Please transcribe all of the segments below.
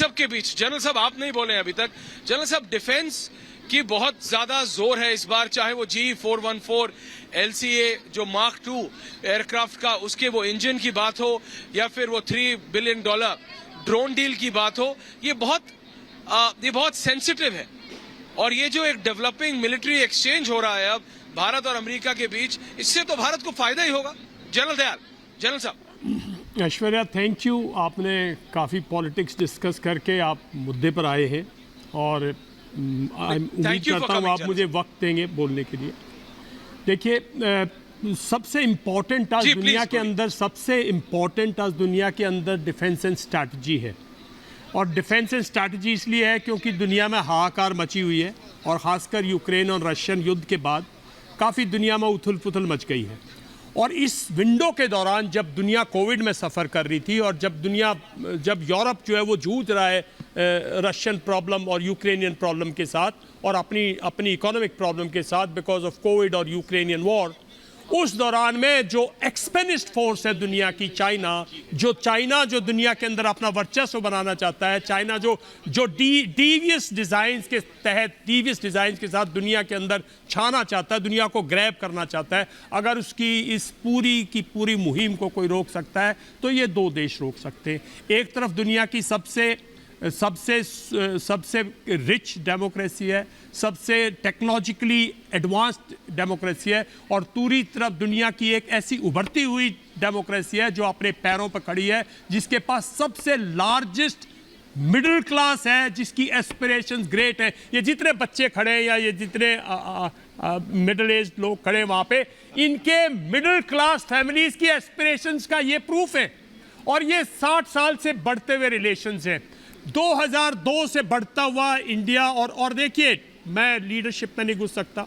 सब के बीच जनरल साहब आप नहीं बोले अभी तक, जनरल साहब डिफेंस की बहुत ज्यादा जोर है इस बार, चाहे वो G414 LCA जो Mark II एयरक्राफ्ट का उसके वो इंजन की बात हो या फिर वो $3 बिलियन ड्रोन डील की बात हो, ये बहुत सेंसिटिव है। और ये जो एक डेवलपिंग मिलिट्री एक्सचेंज हो रहा है अब भारत और अमेरिका के बीच, इससे तो भारत को फायदा ही होगा। जनरल साहब। Aishwarya, thank you. आपने काफ़ी पॉलिटिक्स डिस्कस करके आप मुद्दे पर आए हैं और उम्मीद करता हूँ आप मुझे वक्त देंगे बोलने के लिए। देखिए, सबसे इम्पोर्टेंट आज दुनिया के अंदर डिफेंस एंड स्ट्रैटेजी है। और डिफेंस एंड स्ट्रैटेजी इसलिए है क्योंकि दुनिया में हाहाकार मची हुई है और ख़ासकर यूक्रेन और रशियन युद्ध के बाद काफ़ी दुनिया में उथल पुथल मच गई है। और इस विंडो के दौरान जब दुनिया कोविड में सफ़र कर रही थी और जब यूरोप जो है वो जूझ रहा है रशियन प्रॉब्लम और यूक्रेनियन प्रॉब्लम के साथ और अपनी इकोनॉमिक प्रॉब्लम के साथ बिकॉज ऑफ कोविड और यूक्रेनियन वॉर, उस दौरान में जो एक्सपेनिस्ट फोर्स है दुनिया की, चाइना जो दुनिया के अंदर अपना वर्चस्व बनाना चाहता है, चाइना जो डीवियस डिज़ाइंस के साथ दुनिया के अंदर छाना चाहता है, दुनिया को ग्रैब करना चाहता है, अगर उसकी इस पूरी की पूरी मुहिम को कोई रोक सकता है तो ये दो देश रोक सकते हैं। एक तरफ दुनिया की सबसे रिच डेमोक्रेसी है, सबसे टेक्नोलॉजिकली एडवांस्ड डेमोक्रेसी है, और दूसरी तरफ दुनिया की एक ऐसी उभरती हुई डेमोक्रेसी है जो अपने पैरों पर खड़ी है, जिसके पास सबसे लार्जेस्ट मिडिल क्लास है, जिसकी एस्पिरेशंस ग्रेट है। ये जितने बच्चे खड़े हैं या ये जितने मिडिल एज लोग खड़े हैं वहाँ पे, इनके मिडिल क्लास फैमिलीज की एस्पिरेशंस का ये प्रूफ है। और ये 60 साल से बढ़ते हुए रिलेशंस हैं, 2002 से बढ़ता हुआ इंडिया। और देखिए, मैं लीडरशिप में नहीं घुस सकता,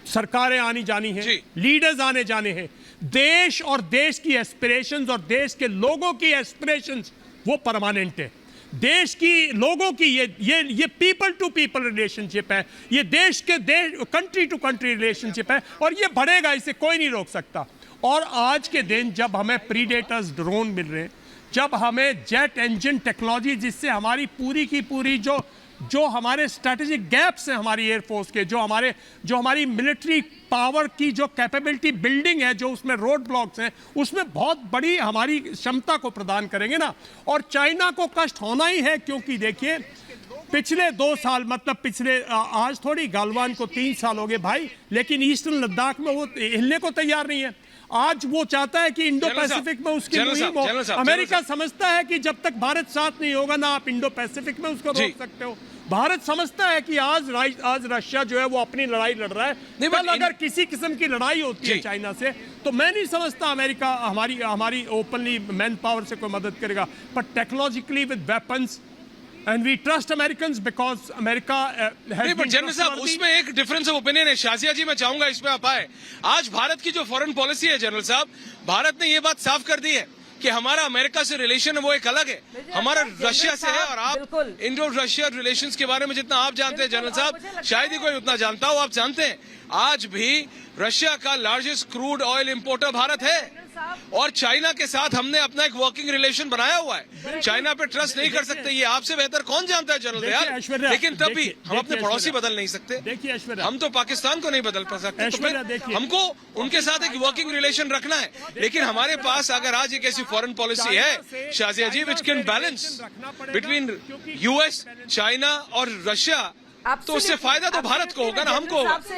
सरकारें आनी जानी हैं, लीडर्स आने जाने हैं, देश और देश की एस्पिरेशंस और देश के लोगों की एस्पिरेशंस वो परमानेंट है। देश की लोगों की ये पीपल टू पीपल रिलेशनशिप है, ये कंट्री टू कंट्री रिलेशनशिप है, और ये बढ़ेगा, इसे कोई नहीं रोक सकता। और आज के दिन जब हमें प्रीडेटर्स ड्रोन मिल रहे हैं, जब हमें जेट इंजन टेक्नोलॉजी, जिससे हमारी पूरी की पूरी जो हमारे स्ट्रैटेजिक गैप्स हैं हमारी एयरफोर्स के, जो हमारी मिलिट्री पावर की जो कैपेबिलिटी बिल्डिंग है, जो उसमें रोड ब्लॉक्स हैं, उसमें बहुत बड़ी हमारी क्षमता को प्रदान करेंगे ना। और चाइना को कष्ट होना ही है, क्योंकि देखिए पिछले 2 साल, मतलब आज थोड़ी गालवान को 3 साल हो गए भाई, लेकिन ईस्टर्न लद्दाख में वो हिलने को तैयार नहीं है। आज वो चाहता है कि इंडो पैसिफिक में उसकी मुहिम हो। अमेरिका समझता है कि जब तक भारत साथ नहीं होगा ना आप इंडो पैसिफिक में उसको रोक सकते हो। भारत समझता है कि आज रशिया जो है वो अपनी लड़ाई लड़ रहा है। कल अगर किसी किस्म की लड़ाई होती है चाइना से, तो मैं नहीं समझता अमेरिका हमारी ओपनली मैन पावर से कोई मदद करेगा। पर technologically with weapons and we trust Americans because America has been general साहब, उसमें एक डिफरेंस ऑफ ओपिनियन है। शाजिया जी, मैं चाहूंगा इसमें आप आए। आज भारत की जो फॉरेन पॉलिसी है जनरल साहब, भारत ने ये बात साफ कर दी है कि हमारा अमेरिका से रिलेशन है वो एक अलग है, हमारा रशिया से है। और आप इंडो रशिया रिलेशंस के बारे में जितना आप जानते हैं जनरल साहब, शायद ही कोई उतना जानता हो। आप जानते हैं आज भी रशिया का largest crude oil importer Bharat है, और चाइना के साथ हमने अपना एक वर्किंग रिलेशन बनाया हुआ है। चाइना पे ट्रस्ट नहीं कर सकते, ये आपसे बेहतर कौन जानता है जनरल दयाल। लेकिन तब भी हम अपने पड़ोसी बदल नहीं सकते। हम तो पाकिस्तान को नहीं बदल सकते, तो फिर हमको उनके साथ एक वर्किंग रिलेशन रखना है। लेकिन हमारे पास अगर आज एक ऐसी फॉरेन पॉलिसी है Shazia ji, which can balance between US, China और रशिया, तो उससे फायदा तो भारत को होगा ना, हमको होगा।